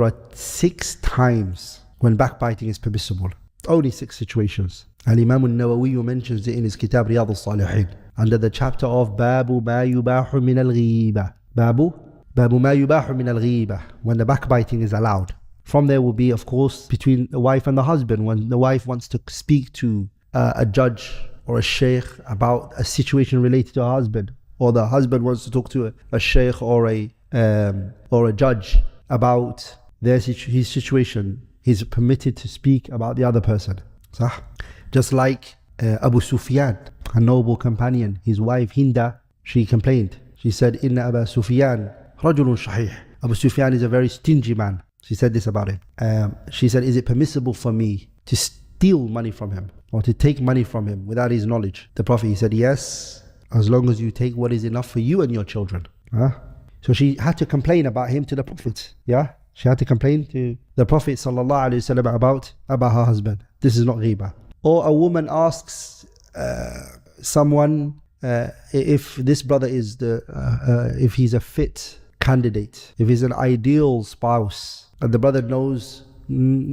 There are 6 times when backbiting is permissible. Only 6 situations. Al-Imam al-Nawawi mentions it in his Kitab Riyadh al-Salihin under the chapter of Babu ma yubahu min al-ghībah. Babu ma yubahu min al-ghībah, when the backbiting is allowed. From there will be, of course, between the wife and the husband, when the wife wants to speak to a judge or a sheikh about a situation related to her husband, or the husband wants to talk to a sheikh or a judge about his situation. He's permitted to speak about the other person. Just like Abu Sufyan, a noble companion, his wife Hinda, she complained. She said, Inna Abu Sufyan rajulun shahih. Abu Sufyan is a very stingy man. She said this about him. She said, is it permissible for me to steal money from him or to take money from him without his knowledge? The Prophet, he said, yes, as long as you take what is enough for you and your children. So she had to complain about him to the Prophet. She had to complain to the Prophet ﷺ about her husband. This is not ghibah. Or a woman asks someone if this brother is if he's a fit candidate, if he's an ideal spouse, and the brother knows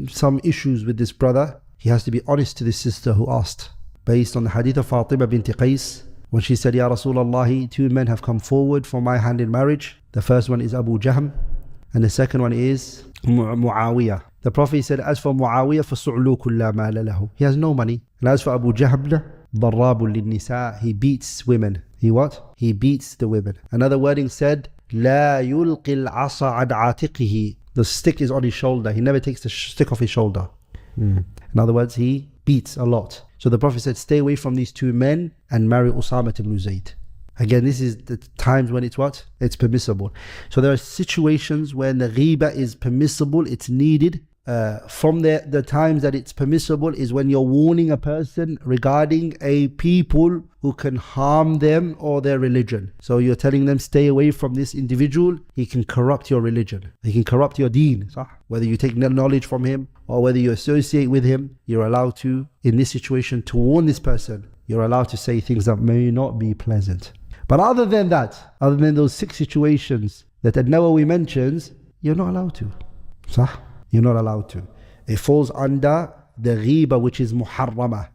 some issues with this brother, he has to be honest to this sister who asked. Based on the hadith of Fatima bint Qais, when she said, Ya Rasulullah, 2 men have come forward for my hand in marriage. The first one is Abu Jahm, and the second one is Muawiyah. The Prophet said, as for Muawiyah, فَسُعْلُوا كُلَّ مَالَ لَهُ. He has no money. And as for Abu Jahm, ضَرَّابٌ لِلنِّسَاءِ. He beats women. He what? He beats the women. Another wording said, لَا يُلْقِ الْعَصَى عَنْ عَاتِقِهِ. The stick is on his shoulder. He never takes the stick off his shoulder. In other words, he beats a lot. So the Prophet said, stay away from these 2 men and marry Usama ibn Zayd. Again, this is the times when it's what? It's permissible. So there are situations when the ghibah is permissible, it's needed. From the times that it's permissible is when you're warning a person regarding a people who can harm them or their religion. So you're telling them, stay away from this individual. He can corrupt your religion. He can corrupt your deen. Whether you take knowledge from him or whether you associate with him, you're allowed to, in this situation, to warn this person. You're allowed to say things that may not be pleasant. But other than that, other than those 6 situations that An-Nawawi mentions, you're not allowed to. You're not allowed to. It falls under the ghibah, which is muharramah.